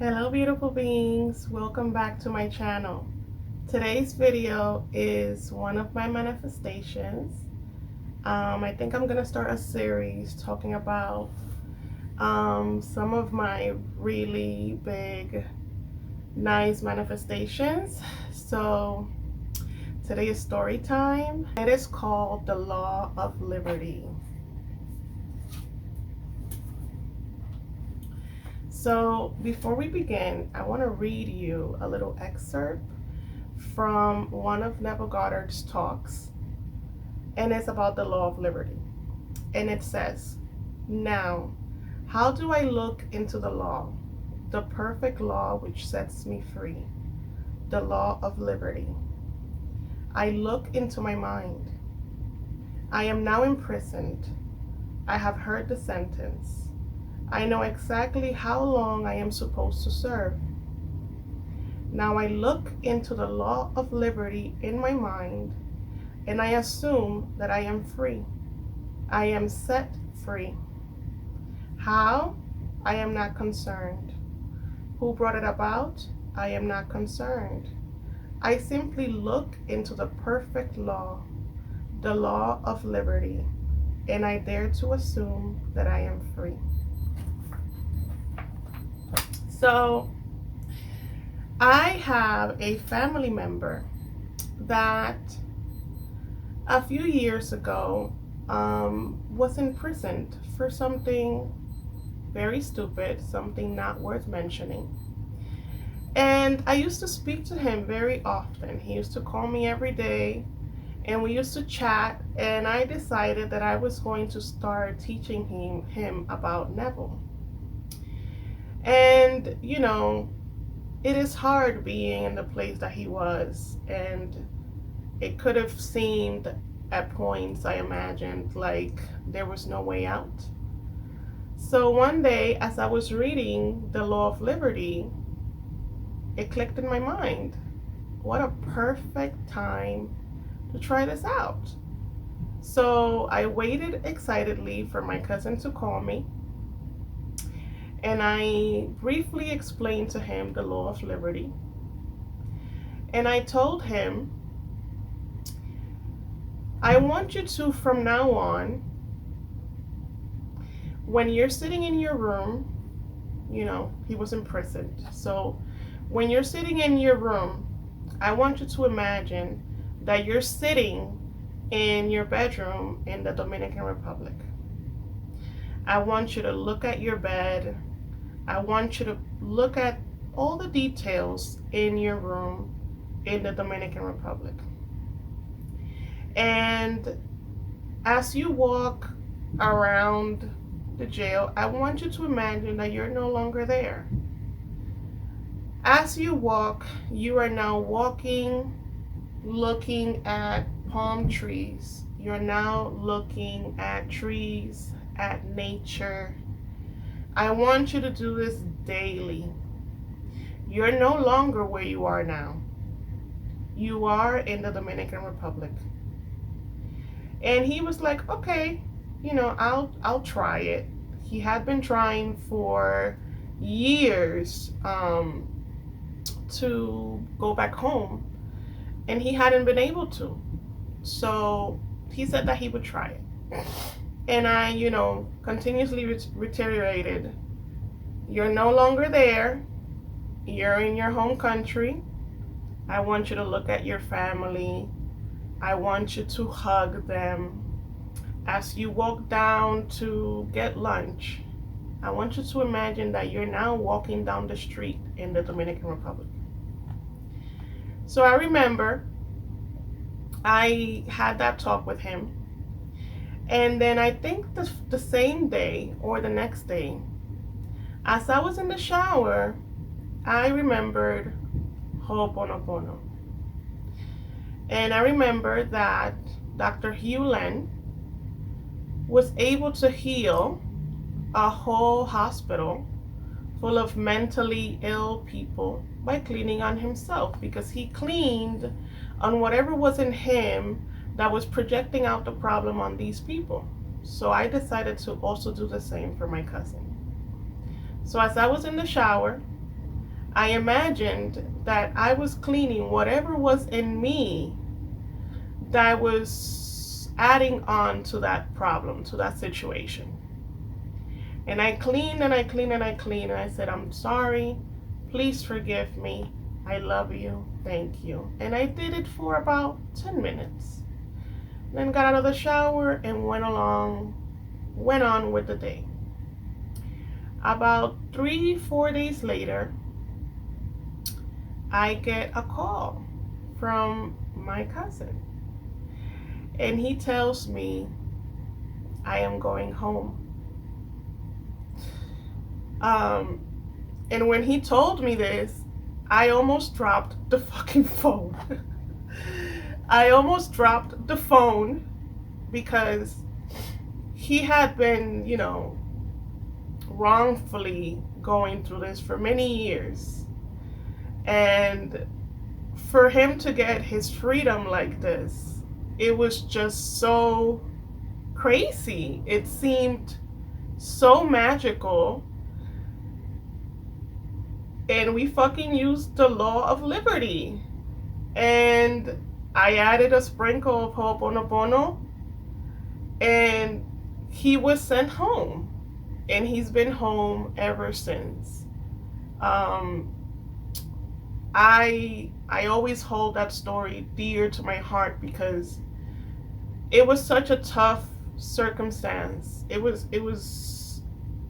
Hello beautiful beings, welcome back to my channel. Today's video is one of my manifestations. I think I'm gonna start a series talking about some of my really big nice manifestations. So today is story time. It is called the Law of Liberty. So before we begin, I want to read you a little excerpt from one of Neville Goddard's talks, and it's about the law of liberty. And it says, "Now, how do I look into the law, the perfect law which sets me free, the law of liberty? I look into my mind. I am now imprisoned. I have heard the sentence. I know exactly how long I am supposed to serve. Now I look into the law of liberty in my mind, and I assume that I am free. I am set free. How? I am not concerned. Who brought it about? I am not concerned. I simply look into the perfect law, the law of liberty, and I dare to assume that I am free." So I have a family member that a few years ago was imprisoned for something very stupid, something not worth mentioning. And I used to speak to him very often. He used to call me every day and we used to chat, and I decided that I was going to start teaching him about Neville. And it is hard being in the place that he was, and it could have seemed at points, I imagined, like there was no way out. So one day, as I was reading the Law of Liberty, it clicked in my mind. What a perfect time to try this out. So I waited excitedly for my cousin to call me, and I briefly explained to him the law of liberty. And I told him, I want you to, from now on, when you're sitting in your room, he was imprisoned. So when you're sitting in your room, I want you to imagine that you're sitting in your bedroom in the Dominican Republic. I want you to look at your bed. I want you to look at all the details in your room in the Dominican Republic. And as you walk around the jail, I want you to imagine that you're no longer there. As you walk, you are now walking, looking at palm trees. You're now looking at trees, at nature. I want you to do this daily. You're no longer where you are now. You are in the Dominican Republic. And he was like, okay, I'll try it. He had been trying for years to go back home, and he hadn't been able to. So he said that he would try it. And I, continuously reiterated, you're no longer there. You're in your home country. I want you to look at your family. I want you to hug them. As you walk down to get lunch, I want you to imagine that you're now walking down the street in the Dominican Republic. So I remember I had that talk with him. And then I think the same day or the next day, as I was in the shower, I remembered Ho'oponopono. And I remember that Dr. Hugh Len was able to heal a whole hospital full of mentally ill people by cleaning on himself, because he cleaned on whatever was in him that was projecting out the problem on these people. So I decided to also do the same for my cousin. So as I was in the shower, I imagined that I was cleaning whatever was in me that was adding on to that problem, to that situation. And I cleaned and I cleaned and I cleaned, and I said, I'm sorry, please forgive me, I love you, thank you. And I did it for about 10 minutes. Then got out of the shower and went on with the day. About 3-4 days later, I get a call from my cousin. And he tells me I am going home. And when he told me this, I almost dropped the fucking phone. I almost dropped the phone because he had been, wrongfully going through this for many years. And for him to get his freedom like this, it was just so crazy. It seemed so magical. And we fucking used the law of liberty. And I added a sprinkle of Ho'oponopono, and he was sent home. And he's been home ever since. I always hold that story dear to my heart because it was such a tough circumstance. It was a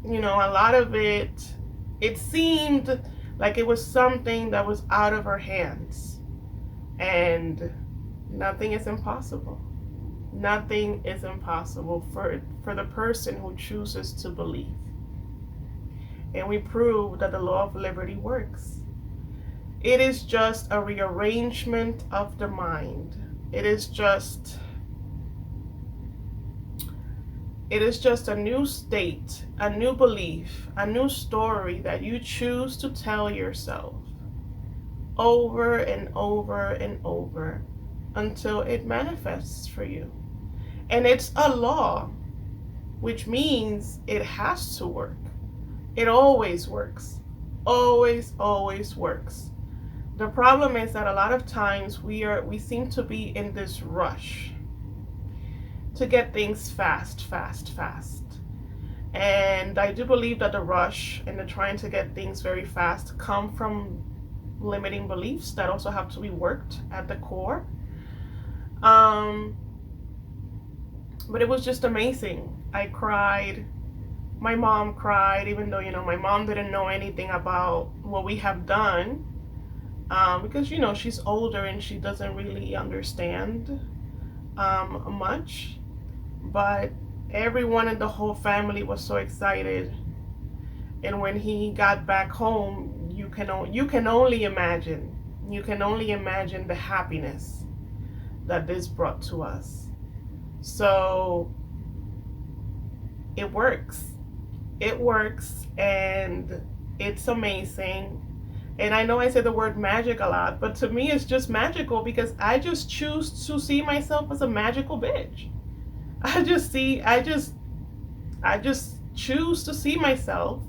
lot of it seemed like it was something that was out of our hands. And nothing is impossible. Nothing is impossible for the person who chooses to believe. And we prove that the law of liberty works. It is just a rearrangement of the mind. It is just a new state, a new belief, a new story that you choose to tell yourself over and over and over until it manifests for you. And it's a law, which means it has to work. It always works. Always, always works. The problem is that a lot of times we seem to be in this rush to get things fast. And I do believe that the rush and the trying to get things very fast come from limiting beliefs that also have to be worked at the core. But it was just amazing. I cried. My mom cried, even though, my mom didn't know anything about what we have done. Because, she's older and she doesn't really understand much. But everyone in the whole family was so excited. And when he got back home, you can only imagine. You can only imagine the happiness that this brought to us. So it works. It works, and it's amazing. And I know I say the word magic a lot, but to me it's just magical because I just choose to see myself as a magical bitch. I just choose to see myself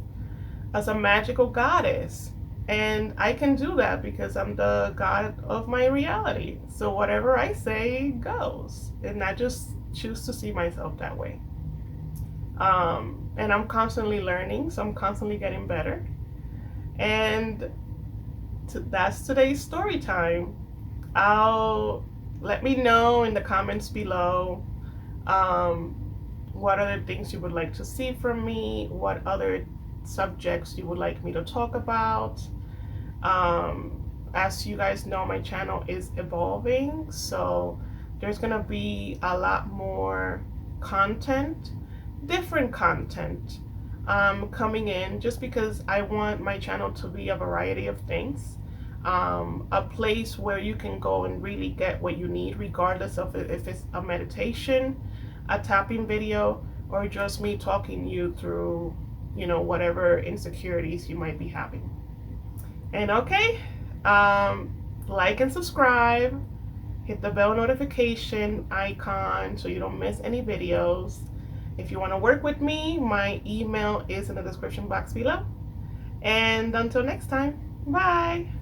as a magical goddess. And I can do that because I'm the god of my reality. So whatever I say goes. And I just choose to see myself that way. And I'm constantly learning, so I'm constantly getting better. And that's today's story time. Let me know in the comments below what other things you would like to see from me, what other subjects you would like me to talk about. As you guys know, my channel is evolving, so there's gonna be a lot more content, different content coming in, just because I want my channel to be a variety of things, a place where you can go and really get what you need, regardless of if it's a meditation, a tapping video, or just me talking you through whatever insecurities you might be having. And okay, like and subscribe, hit the bell notification icon so you don't miss any videos. If you want to work with me, my email is in the description box below. And until next time. Bye.